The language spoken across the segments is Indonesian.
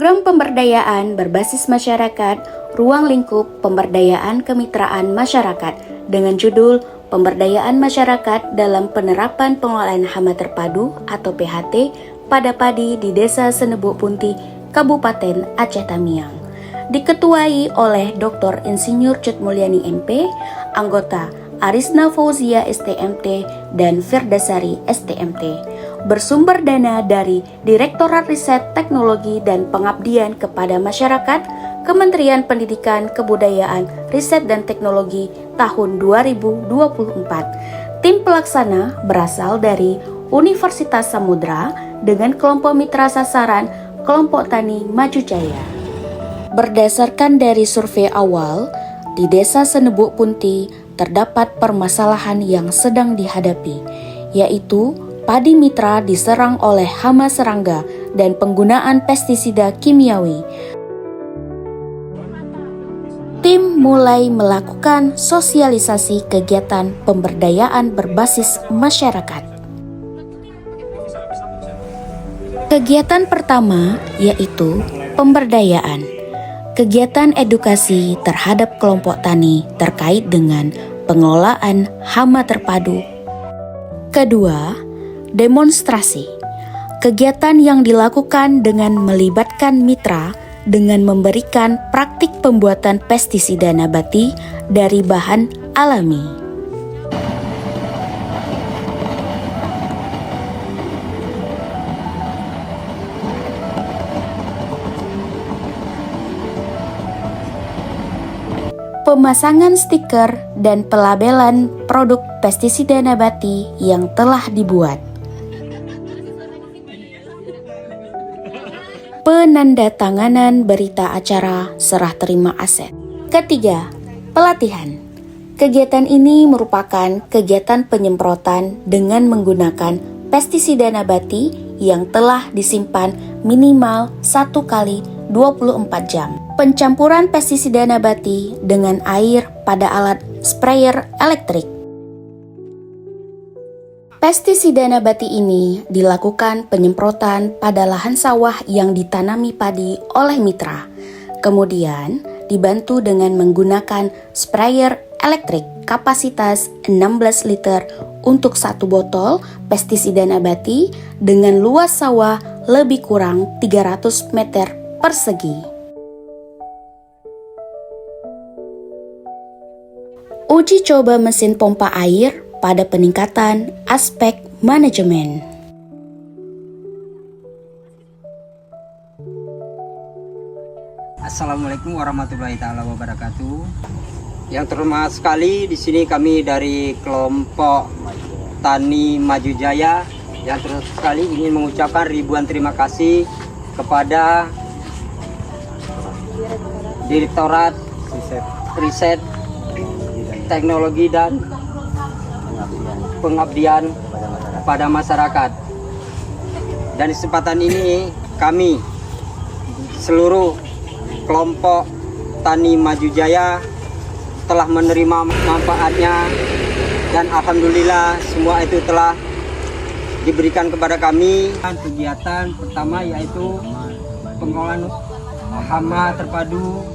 Program pemberdayaan berbasis masyarakat, ruang lingkup pemberdayaan kemitraan masyarakat dengan judul Pemberdayaan Masyarakat dalam Penerapan Pengelolaan Hama Terpadu atau PHT pada Padi di Desa Senebuk Punti, Kabupaten Aceh Tamiang. Diketuai oleh Dr. Insinyur Cut Mulyani MP, anggota Arisna Fauzia STMT dan Firdasari STMT. Bersumber dana dari Direktorat Riset Teknologi dan Pengabdian kepada Masyarakat, Kementerian Pendidikan, Kebudayaan, Riset dan Teknologi tahun 2024. Tim pelaksana berasal dari Universitas Samudra dengan kelompok mitra sasaran Kelompok Tani Maju Jaya. Berdasarkan dari survei awal, di Desa Senebuk Punti terdapat permasalahan yang sedang dihadapi, yaitu padi mitra diserang oleh hama serangga dan penggunaan pestisida kimiawi. Tim mulai melakukan sosialisasi kegiatan pemberdayaan berbasis masyarakat. Kegiatan pertama yaitu pemberdayaan. Kegiatan edukasi terhadap kelompok tani terkait dengan pengelolaan hama terpadu. Kedua, demonstrasi. Kegiatan yang dilakukan dengan melibatkan mitra dengan memberikan praktik pembuatan pestisida nabati dari bahan alami. Pemasangan stiker dan pelabelan produk pestisida nabati yang telah dibuat. Penandatanganan berita acara serah terima aset. Ketiga, pelatihan. Kegiatan ini merupakan kegiatan penyemprotan dengan menggunakan pestisida nabati yang telah disimpan minimal 1 kali 24 jam. Pencampuran pestisida nabati dengan air pada alat sprayer elektrik. Pestisida nabati ini dilakukan penyemprotan pada lahan sawah yang ditanami padi oleh mitra. Kemudian dibantu dengan menggunakan sprayer elektrik kapasitas 16 liter untuk 1 botol pestisida nabati dengan luas sawah lebih kurang 300 meter persegi. Uji coba mesin pompa air pada peningkatan aspek manajemen. Assalamualaikum warahmatullahi taala wabarakatuh. Yang terhormat sekali di sini kami dari kelompok Tani Maju Jaya yang terhormat sekali ingin mengucapkan ribuan terima kasih kepada Direktorat Riset Teknologi dan Pengabdian pada masyarakat. Dan di kesempatan ini kami seluruh kelompok Tani Maju Jaya telah menerima manfaatnya dan alhamdulillah semua itu telah diberikan kepada kami. Kegiatan pertama yaitu pengelolaan hama terpadu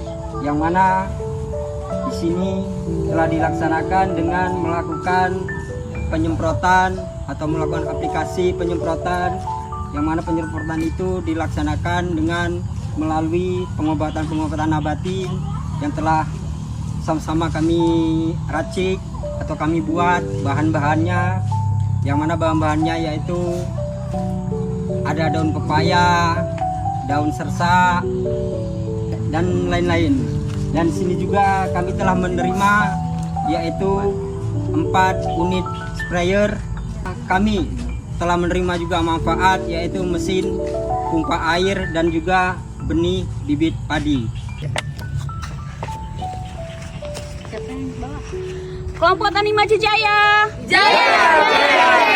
yang mana di sini telah dilaksanakan dengan melakukan penyemprotan atau melakukan aplikasi penyemprotan yang mana penyemprotan itu dilaksanakan dengan melalui pengobatan nabati yang telah sama-sama kami racik atau kami buat bahan-bahannya, yang mana bahan-bahannya yaitu ada daun pepaya, daun sersa dan lain-lain. Dan di sini juga kami telah menerima yaitu 4 unit sprayer. Kami telah menerima juga manfaat yaitu mesin pompa air dan juga benih bibit padi. Kelompok Tani Maju Jaya. Jaya.